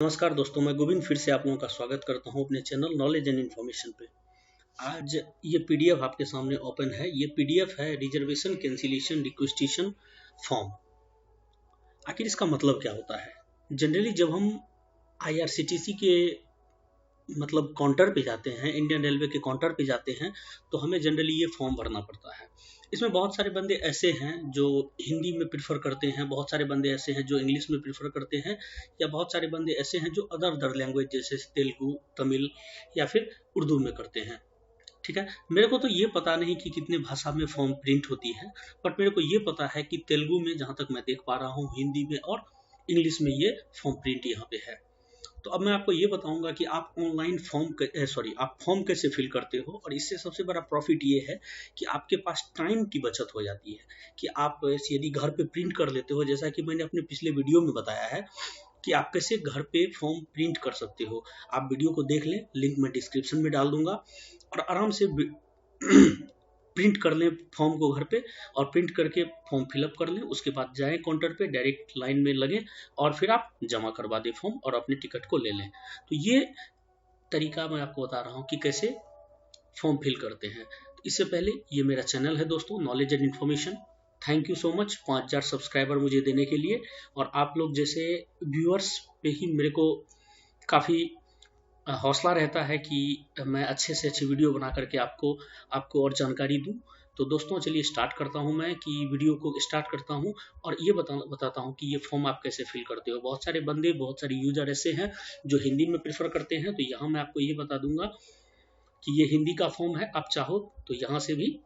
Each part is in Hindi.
नमस्कार दोस्तों, मैं गोविंद फिर से आप लोगों का स्वागत करता हूं अपने चैनल नॉलेज एंड इन्फॉर्मेशन पे। आज ये पीडीएफ आपके सामने ओपन है। ये पीडीएफ है रिजर्वेशन कैंसिलेशन रिक्वेस्टेशन फॉर्म। आखिर इसका मतलब क्या होता है? जनरली जब हम आईआरसीटीसी के काउंटर पे जाते हैं, इंडियन रेलवे के काउंटर पे जाते हैं, तो हमें जनरली ये फॉर्म भरना पड़ता है। इसमें बहुत सारे बंदे ऐसे हैं जो हिंदी में प्रेफर करते हैं, बहुत सारे बंदे ऐसे हैं जो इंग्लिश में प्रेफर करते हैं, या बहुत सारे बंदे ऐसे हैं जो अदर लैंग्वेज जैसे तेलुगु, तमिल या फिर उर्दू में करते हैं। ठीक है, मेरे को तो ये पता नहीं कि कितने भाषा में फॉर्म प्रिंट होती है, बट मेरे को ये पता है कि तेलुगु में जहाँ तक मैं देख पा रहा हूँ, हिंदी में और इंग्लिश में ये फॉर्म प्रिंट यहाँ पे है। तो अब मैं आपको ये बताऊंगा कि आप ऑनलाइन आप फॉर्म कैसे फिल करते हो। और इससे सबसे बड़ा प्रॉफिट ये है कि आपके पास टाइम की बचत हो जाती है कि आप यदि घर पे प्रिंट कर लेते हो, जैसा कि मैंने अपने पिछले वीडियो में बताया है कि आप कैसे घर पे फॉर्म प्रिंट कर सकते हो। आप वीडियो को देख लें, लिंक मैं डिस्क्रिप्शन में डाल दूंगा, और आराम से प्रिंट कर लें फॉर्म को घर पे, और प्रिंट करके फॉर्म फिलअप कर लें। उसके बाद जाएं काउंटर पे, डायरेक्ट लाइन में लगें और फिर आप जमा करवा दें फॉर्म और अपने टिकट को ले लें। तो ये तरीका मैं आपको बता रहा हूँ कि कैसे फॉर्म फिल करते हैं। तो इससे पहले ये मेरा चैनल है दोस्तों, knowledge and information. Thank you so much 5000 subscriber मुझे देने के लिए। और आप लोग जैसे व्यूअर्स पे ही मेरे को काफ़ी हौसला रहता है कि मैं अच्छे से अच्छी वीडियो बना करके आपको और जानकारी दूं। तो दोस्तों चलिए स्टार्ट करता हूं, मैं कि वीडियो को स्टार्ट करता हूं और ये बताता हूं कि ये फॉर्म आप कैसे फिल करते हो। बहुत सारे बंदे, बहुत सारे यूजर ऐसे हैं जो हिंदी में प्रेफर करते हैं, तो यहाँ मैं आपको ये बता दूंगा कि ये हिंदी का फॉर्म है। आप चाहो तो यहाँ से भी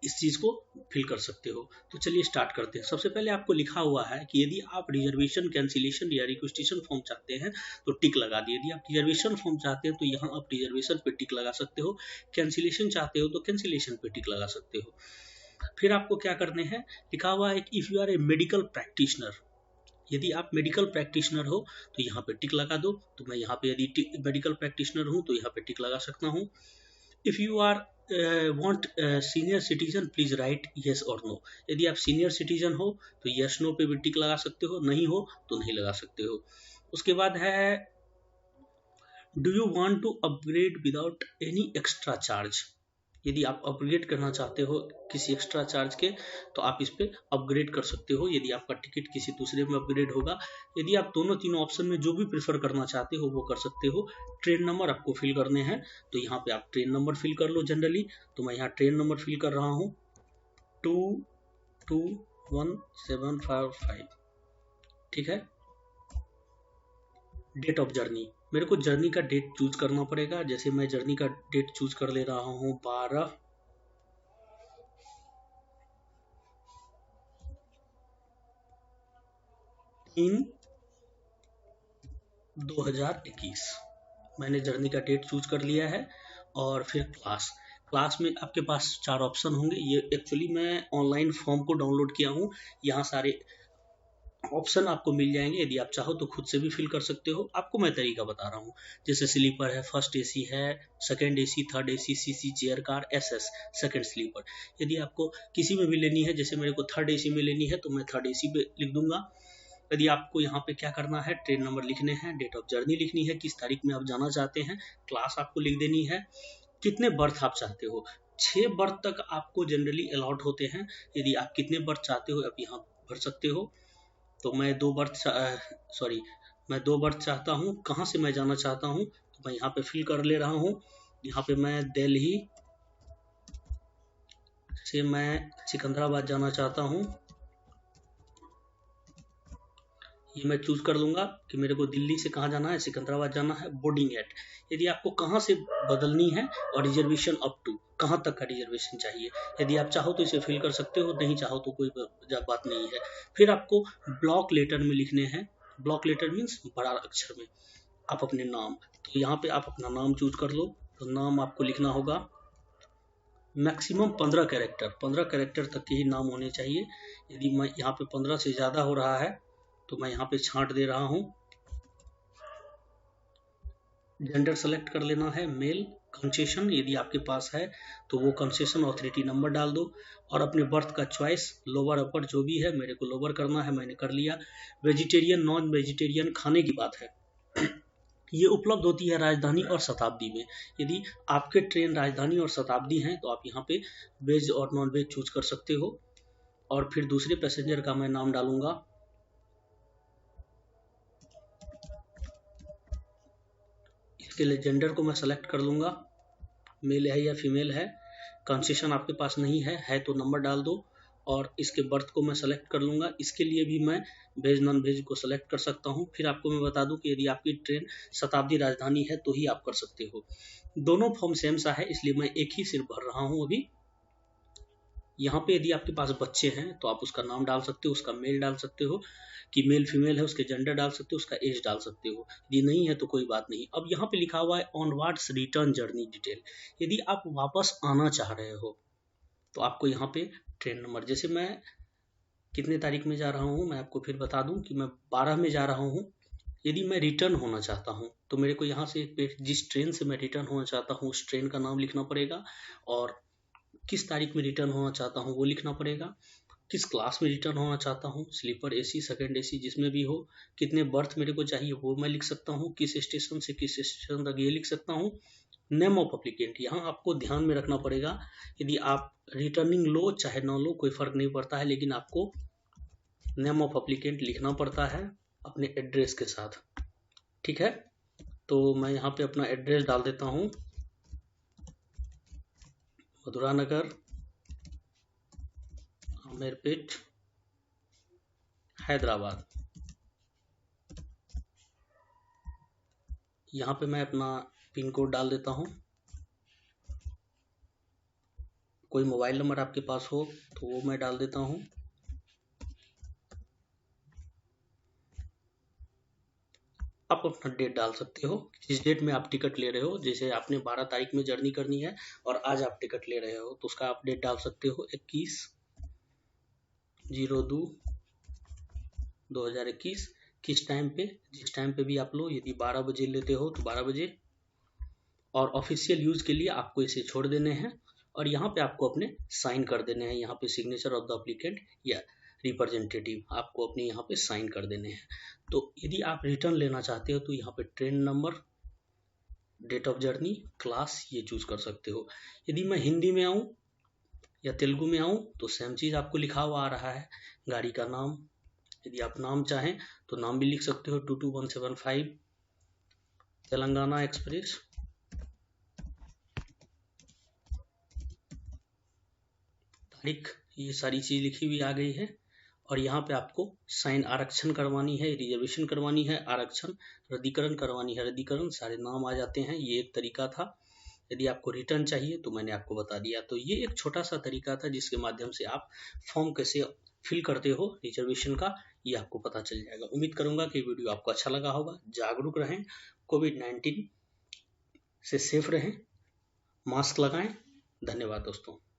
इस चीज को फिल कर सकते हो। तो चलिए स्टार्ट करते हैं। सबसे पहले आपको लिखा हुआ है कि यदि आप रिजर्वेशन कैंसिलेशन या रिक्वेस्टेशन फॉर्म चाहते हैं तो टिक लगा दिए। यदि आप रिजर्वेशन फॉर्म चाहते हैं तो यहाँ आप रिजर्वेशन पे टिक लगा सकते हो, कैंसिलेशन चाहते हो तो कैंसिलेशन पे टिक लगा सकते हो। फिर आपको क्या करने हैं, लिखा हुआ है कि if you are a medical practitioner, यदि आप मेडिकल प्रैक्टिशनर हो तो यहाँ पे टिक लगा दो। तो मैं यहाँ पे यदि मेडिकल प्रैक्टिशनर हूँ तो यहाँ पे टिक लगा सकता हूँ। If you are want senior citizen please write yes और नो। यदि आप सीनियर सिटीजन हो तो यस नो पे भी टिक लगा सकते हो, नहीं हो तो नहीं लगा सकते हो। उसके बाद है do you want to upgrade without any extra charge. यदि आप अपग्रेड करना चाहते हो किसी एक्स्ट्रा चार्ज के तो आप इस पे अपग्रेड कर सकते हो, यदि आपका टिकट किसी दूसरे में अपग्रेड होगा। यदि आप दोनों तीनों ऑप्शन में जो भी प्रेफर करना चाहते हो वो कर सकते हो। ट्रेन नंबर आपको फिल करने हैं, तो यहाँ पे आप ट्रेन नंबर फिल कर लो जनरली। तो मैं यहाँ ट्रेन नंबर फिल कर रहा हूँ 221755। ठीक है। डेट ऑफ जर्नी, मेरे को जर्नी का डेट चूज करना पड़ेगा। जैसे मैं जर्नी का डेट चूज कर ले रहा हूँ 12/3/2021। मैंने जर्नी का डेट चूज कर लिया है। और फिर क्लास में आपके पास 4 ऑप्शन होंगे। ये एक्चुअली मैं ऑनलाइन फॉर्म को डाउनलोड किया हूँ, यहाँ सारे ऑप्शन आपको मिल जाएंगे। यदि आप चाहो तो खुद से भी फिल कर सकते हो। आपको मैं तरीका बता रहा हूँ, जैसे स्लीपर है, फर्स्ट एसी है, second AC, third AC, CC chair car, SS second sleeper. यदि आपको किसी में भी लेनी है, जैसे मेरे को थर्ड एसी में लेनी है तो मैं थर्ड एसी पे लिख दूंगा। यदि आपको यहाँ पे क्या करना है, ट्रेन नंबर लिखने हैं, डेट ऑफ जर्नी लिखनी है, किस तारीख में आप जाना चाहते हैं, क्लास आपको लिख देनी है, कितने बर्थ आप चाहते हो। 6 बर्थ तक आपको जनरली अलाउड होते हैं। यदि आप कितने बर्थ चाहते हो आप यहाँ भर सकते हो। तो मैं 2 बर्थ चाहता हूँ। कहाँ से मैं जाना चाहता हूँ तो मैं यहाँ पे फिल कर ले रहा हूँ। यहाँ पे मैं दिल्ली से मैं सिकंदराबाद जाना चाहता हूँ। ये मैं चूज कर लूंगा कि मेरे को दिल्ली से कहाँ जाना है, सिकंदराबाद जाना है। बोर्डिंग एट, यदि आपको कहाँ से बदलनी है, और रिजर्वेशन अप टू, कहाँ तक का रिजर्वेशन चाहिए। यदि आप चाहो तो इसे फिल कर सकते हो, नहीं चाहो तो कोई बात नहीं है। फिर आपको ब्लॉक लेटर में लिखने हैं। ब्लॉक लेटर मीन्स बड़ा अक्षर में आप अपने नाम, तो यहाँ पे आप अपना नाम चूज कर लो। तो नाम आपको लिखना होगा मैक्सिमम 15 कैरेक्टर तक के ही नाम होने चाहिए। यदि मैं यहाँ पे 15 से ज़्यादा हो रहा है तो मैं यहाँ पे छांट दे रहा हूँ। जेंडर सेलेक्ट कर लेना है, मेल। कंसेशन यदि आपके पास है तो वो कंसेशन ऑथोरिटी नंबर डाल दो। और अपने बर्थ का चॉइस, लोअर अपर जो भी है, मेरे को लोअर करना है, मैंने कर लिया। वेजिटेरियन नॉन वेजिटेरियन खाने की बात है ये उपलब्ध होती है राजधानी और शताब्दी में। यदि आपके ट्रेन राजधानी और शताब्दी हैं तो आप यहाँ पे वेज और नॉन वेज चूज कर सकते हो। और फिर दूसरे पैसेंजर का मैं नाम डालूंगा, इसके लिए जेंडर को मैं सेलेक्ट कर लूंगा, मेल है या फीमेल है। कंसेशन आपके पास नहीं है तो नंबर डाल दो। और इसके बर्थ को मैं सेलेक्ट कर लूंगा, इसके लिए भी मैं वेज नॉन वेज को सेलेक्ट कर सकता हूं। फिर आपको मैं बता दूं कि यदि आपकी ट्रेन शताब्दी राजधानी है तो ही आप कर सकते हो। दोनों फॉर्म सेम सा है, इसलिए मैं एक ही सिर्फ भर रहा हूं अभी। यहाँ पे यदि आपके पास बच्चे हैं तो आप उसका नाम डाल सकते हो, उसका मेल डाल सकते हो, कि मेल फीमेल है उसके जेंडर डाल सकते हो, उसका एज डाल सकते हो। यदि नहीं है तो कोई बात नहीं। अब यहाँ पे लिखा हुआ है ऑनवर्ड्स रिटर्न जर्नी डिटेल। यदि आप वापस आना चाह रहे हो तो आपको यहाँ पे ट्रेन नंबर, जैसे मैं कितने तारीख में जा रहा हूँ मैं आपको फिर बता दूं कि मैं 12 में जा रहा हूँ। यदि मैं रिटर्न होना चाहता हूँ तो मेरे को यहाँ से जिस ट्रेन से मैं रिटर्न होना चाहता हूँ उस ट्रेन का नाम लिखना पड़ेगा, और किस तारीख में रिटर्न होना चाहता हूँ वो लिखना पड़ेगा, किस क्लास में रिटर्न होना चाहता हूँ, स्लीपर एसी सेकंड एसी जिसमें भी हो, कितने बर्थ मेरे को चाहिए वो मैं लिख सकता हूँ, किस स्टेशन से किस स्टेशन तक ये लिख सकता हूँ। नेम ऑफ अप्लीकेंट यहाँ आपको ध्यान में रखना पड़ेगा, यदि आप रिटर्निंग लो चाहे ना लो कोई फर्क नहीं पड़ता है, लेकिन आपको नेम ऑफ अप्लीकेंट लिखना पड़ता है अपने एड्रेस के साथ। ठीक है, तो मैं यहाँ पे अपना एड्रेस डाल देता हूँ, मधुरा नगर, आमेरपेट, हैदराबाद। यहाँ पे मैं अपना पिन कोड डाल देता हूँ। कोई मोबाइल नंबर आपके पास हो तो वो मैं डाल देता हूँ। आप अपना डेट डाल सकते हो, जिस डेट में आप टिकट ले रहे हो। जैसे आपने 12 तारीख में जर्नी करनी है और आज आप टिकट ले रहे हो तो उसका आप डेट डाल सकते हो 21/02/2021। किस टाइम पे, जिस टाइम पे भी आप लो, यदि 12 बजे लेते हो तो 12 बजे। और ऑफिशियल यूज के लिए आपको इसे छोड़ देने हैं और यहाँ पे आपको अपने साइन कर देने हैं। यहाँ पे सिग्नेचर ऑफ द एप्लीकेंट या रिप्रेजेंटेटिव आपको अपने यहाँ पे साइन कर देने हैं। तो यदि आप रिटर्न लेना चाहते हो तो यहाँ पे train number, date of journey, class ये चूज कर सकते हो। यदि मैं हिंदी में आऊँ या तेलुगु में आऊँ तो सेम चीज आपको लिखा हुआ आ रहा है, गाड़ी का नाम। यदि आप नाम चाहें तो नाम भी लिख सकते हो, 22175 तेलंगाना एक्सप्रेस। तारीख, ये सारी चीज लिखी हुई आ गई है। और यहाँ पे आपको साइन, आरक्षण करवानी है, रिजर्वेशन करवानी है, आरक्षण, रद्दीकरण करवानी है, रद्दीकरण, सारे नाम आ जाते हैं। ये एक तरीका था। यदि आपको रिटर्न चाहिए तो मैंने आपको बता दिया। तो ये एक छोटा सा तरीका था जिसके माध्यम से आप फॉर्म कैसे फिल करते हो रिजर्वेशन का, ये आपको पता चल जाएगा। उम्मीद करूंगा कि वीडियो आपको अच्छा लगा होगा। जागरूक रहें, कोविड-19 से सेफ रहें, मास्क लगाएं। धन्यवाद दोस्तों।